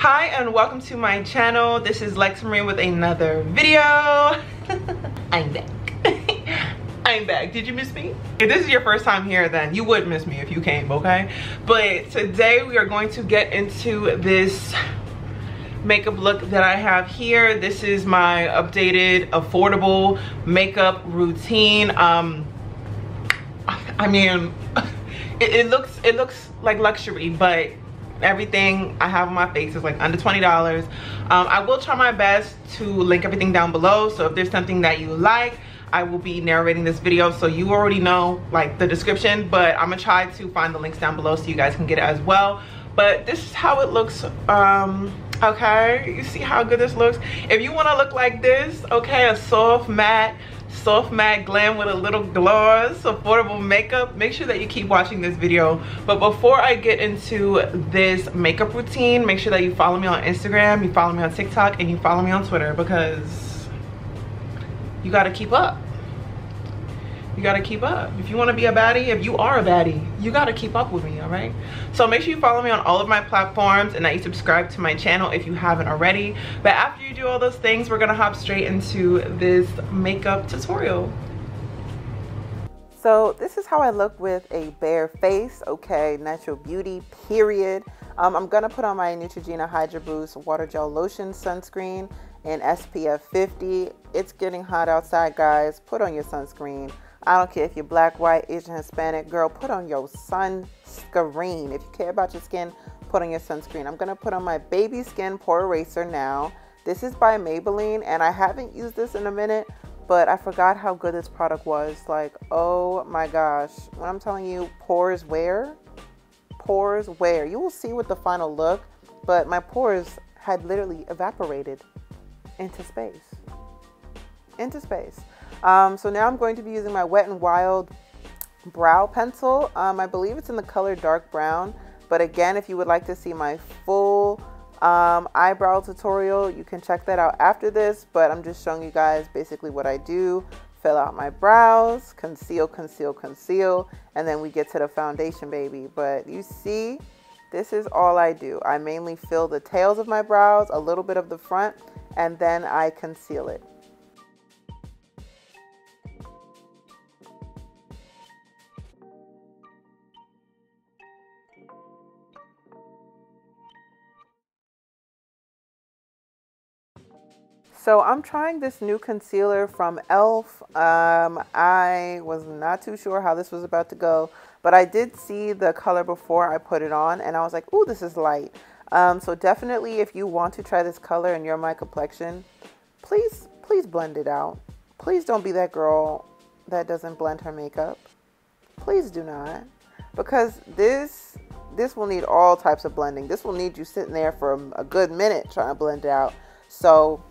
Hi and welcome to my channel. This is Lexsa with another video. I'm back. I'm back. Did you miss me? If this is your first time here, then you would miss me if you came, okay? But today we are going to get into this makeup look that I have here. This is my updated affordable makeup routine. I mean, it looks like luxury, but everything I have on my face is like under $20. I will try my best to link everything down below, so if there's something that you like, I will be narrating this video, so you already know like the description, but I'm gonna try to find the links down below so you guys can get it as well. But this is how it looks. Okay, you see how good this looks? If you want to look like this, okay, a soft matte glam with a little gloss, affordable makeup, make sure that you keep watching this video. But before I get into this makeup routine, make sure that you follow me on Instagram, you follow me on TikTok, and you follow me on Twitter, because you got to keep up. You got to keep up. If you want to be a baddie, if you are a baddie, you got to keep up with me, all right? So make sure you follow me on all of my platforms and that you subscribe to my channel if you haven't already. But after you do all those things, we're going to hop straight into this makeup tutorial. So this is how I look with a bare face, okay? Natural beauty, period. I'm going to put on my Neutrogena Hydra Boost Water Gel Lotion Sunscreen in SPF 50. It's getting hot outside, guys. Put on your sunscreen. I don't care if you're black, white, Asian, Hispanic, girl, put on your sunscreen. If you care about your skin, put on your sunscreen. I'm going to put on my Baby Skin Pore Eraser now. This is by Maybelline, and I haven't used this in a minute, but I forgot how good this product was. Like, oh my gosh. When I'm telling you, pores wear. Pores wear. You will see with the final look, but my pores had literally evaporated into space. Into space. So now I'm going to be using my Wet n Wild brow pencil. I believe it's in the color dark brown, but again, if you would like to see my full eyebrow tutorial, you can check that out after this, but I'm just showing you guys basically what I do. Fill out my brows, conceal, conceal, conceal, and then we get to the foundation, baby. But you see, this is all I do. I mainly fill the tails of my brows, a little bit of the front, and then I conceal it. So I'm trying this new concealer from e.l.f. I was not too sure how this was about to go, but I did see the color before I put it on, and I was like, ooh, this is light. So definitely, if you want to try this color and you're my complexion, please blend it out. Please don't be that girl that doesn't blend her makeup. Please do not, because this will need all types of blending. This will need you sitting there for a good minute trying to blend it out. So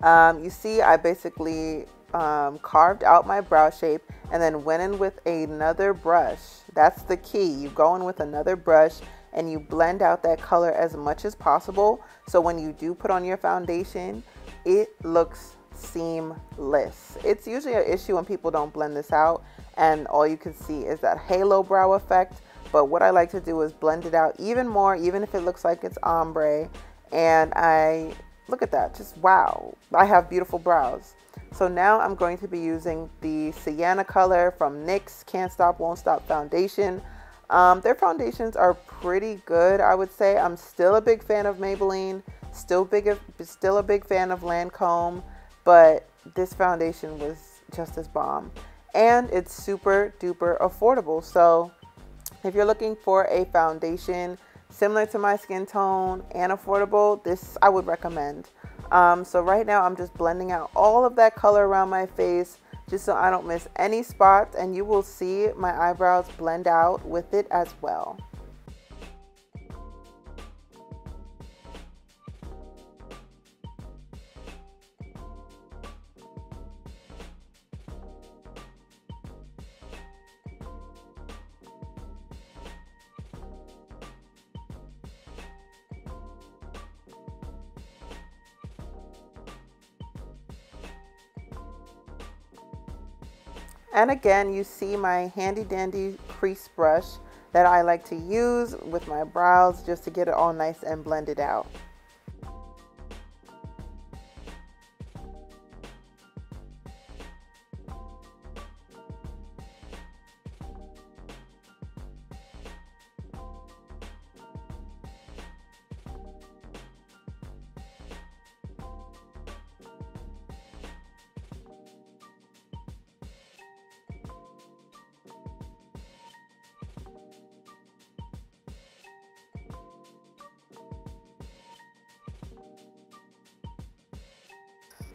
you see, I basically carved out my brow shape and then went in with another brush. That's the key. You go in with another brush and you blend out that color as much as possible, so when you do put on your foundation, it looks seamless. It's usually an issue when people don't blend this out and all you can see is that halo brow effect. But what I like to do is blend it out even more, even if it looks like it's ombre. And look at that, just wow, I have beautiful brows. So now I'm going to be using the Sienna color from NYX Can't Stop Won't Stop foundation. Their foundations are pretty good, I would say. I'm still a big fan of Maybelline, still a big fan of Lancome, but this foundation was just as bomb. And it's super duper affordable. So if you're looking for a foundation similar to my skin tone and affordable, this I would recommend. So right now I'm just blending out all of that color around my face just so I don't miss any spots, and you will see my eyebrows blend out with it as well. And again, you see my handy dandy crease brush that I like to use with my brows just to get it all nice and blended out.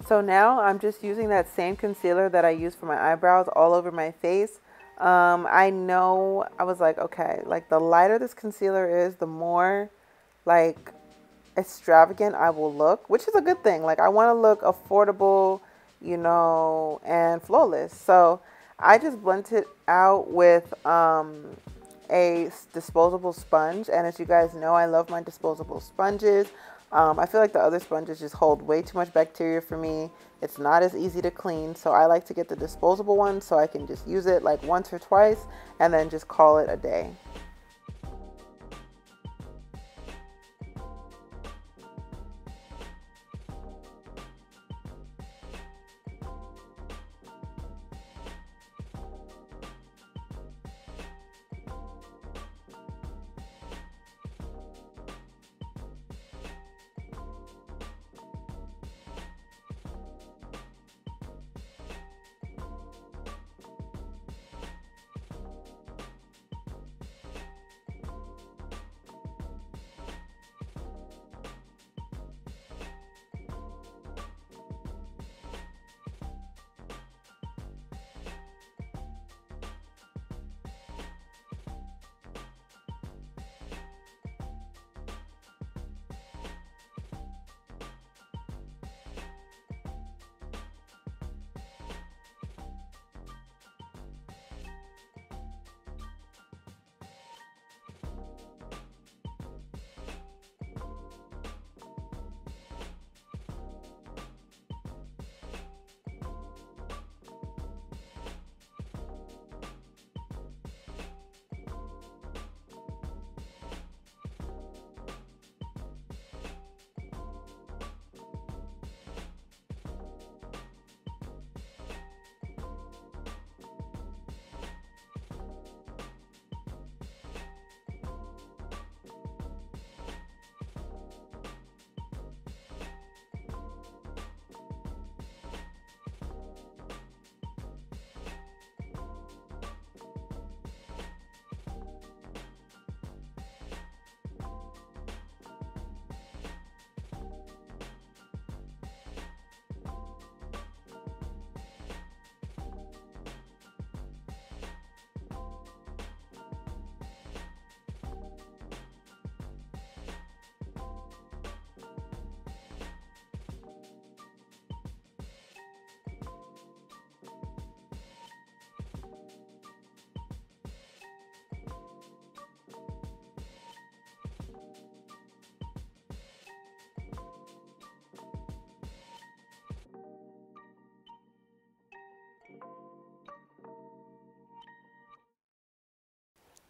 So now I'm just using that same concealer that I used for my eyebrows all over my face. I know I was like, okay, like the lighter this concealer is, the more like extravagant I will look, which is a good thing. Like I want to look affordable, you know, and flawless. So I just blend it out with a disposable sponge. And as you guys know, I love my disposable sponges. I feel like the other sponges just hold way too much bacteria for me. It's not as easy to clean, so I like to get the disposable one so I can just use it like once or twice and then just call it a day.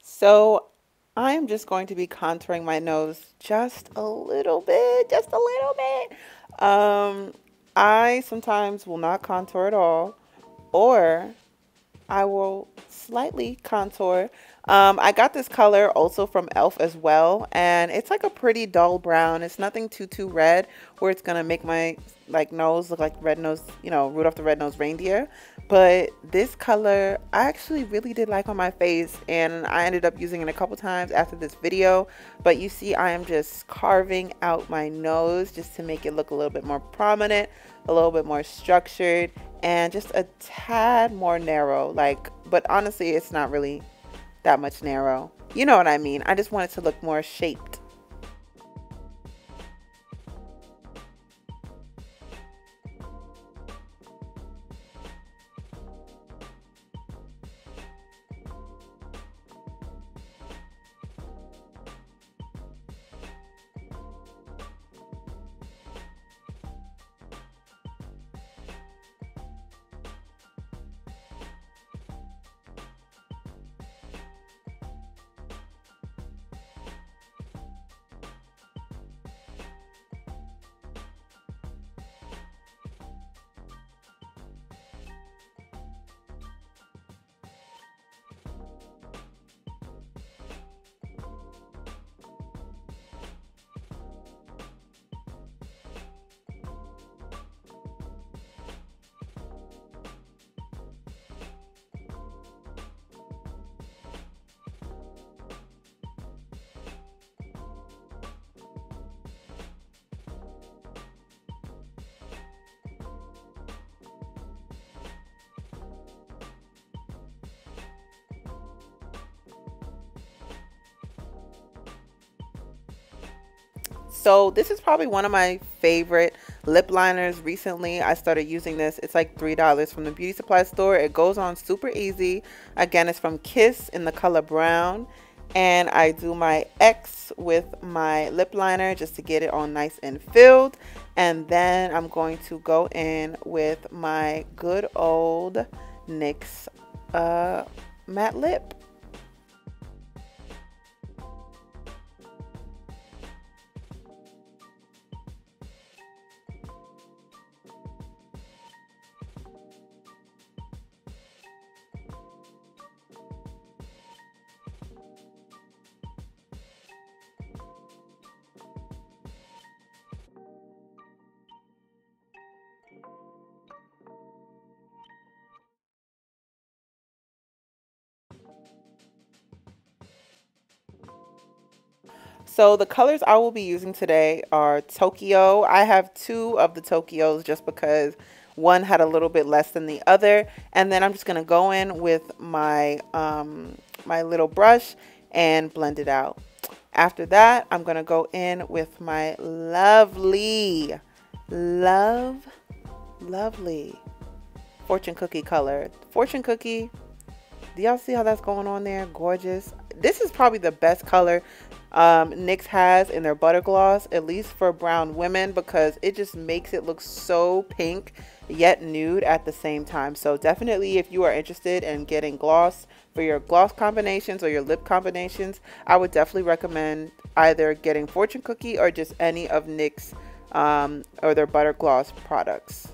So I'm just going to be contouring my nose just a little bit, just a little bit. I sometimes will not contour at all, or I will slightly contour. I got this color also from e.l.f. as well, and it's like a pretty dull brown. It's nothing too red where it's gonna make my like nose look like red nose, you know, Rudolph the Red-Nosed Reindeer. But this color I actually really did like on my face, and I ended up using it a couple times after this video. But you see I am just carving out my nose just to make it look a little bit more prominent, a little bit more structured, and just a tad more narrow. Like, but honestly it's not really that much narrow, you know what I mean. I just want it to look more shaped. So this is probably one of my favorite lip liners recently. I started using this. It's like $3 from the beauty supply store. It goes on super easy. Again, it's from Kiss in the color brown. And I do my X with my lip liner just to get it all nice and filled. And then I'm going to go in with my good old NYX matte lip. So the colors I will be using today are Tokyo. I have 2 of the Tokyos just because one had a little bit less than the other. And then I'm just going to go in with my, my little brush and blend it out. After that, I'm going to go in with my lovely fortune cookie color. Fortune cookie. Do y'all see how that's going on there? Gorgeous. This is probably the best color NYX has in their butter gloss, at least for brown women, because it just makes it look so pink yet nude at the same time. So definitely, if you are interested in getting gloss for your gloss combinations or your lip combinations, I would definitely recommend either getting Fortune Cookie or just any of NYX or their butter gloss products.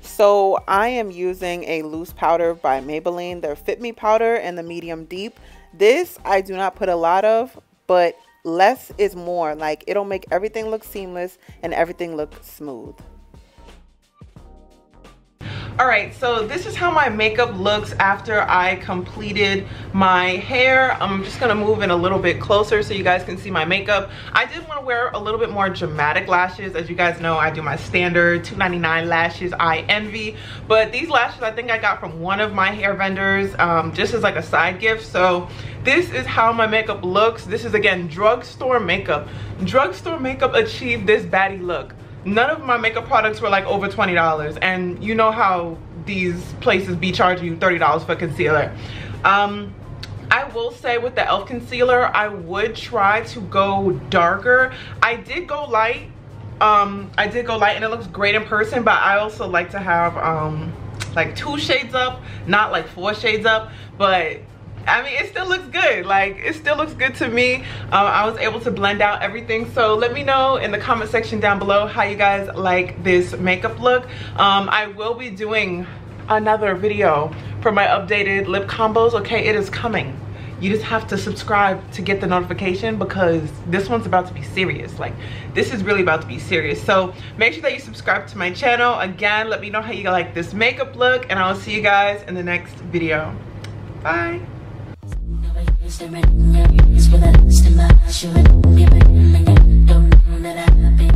So I am using a loose powder by Maybelline, their Fit Me powder in the medium deep. This I do not put a lot of, but less is more. Like, it'll make everything look seamless and everything look smooth. Alright, so this is how my makeup looks after I completed my hair. I'm just going to move in a little bit closer so you guys can see my makeup. I did want to wear a little bit more dramatic lashes. As you guys know, I do my standard $2.99 lashes, I Envy. But these lashes I think I got from one of my hair vendors just as like a side gift. So this is how my makeup looks. This is, again, drugstore makeup. Drugstore makeup achieved this baddie look. None of my makeup products were like over $20, and you know how these places be charging you $30 for concealer. I will say with the e.l.f. concealer, I would try to go darker. I did go light. And it looks great in person, but I also like to have like 2 shades up, not like 4 shades up. But I mean, it still looks good. Like, it still looks good to me. I was able to blend out everything. So let me know in the comment section down below how you guys like this makeup look. I will be doing another video for my updated lip combos. Okay, it is coming. You just have to subscribe to get the notification, because this one's about to be serious. Like, this is really about to be serious. So make sure that you subscribe to my channel. Again, let me know how you like this makeup look, and I'll see you guys in the next video. Bye. Is with a list in my eyes, you don't know that I've been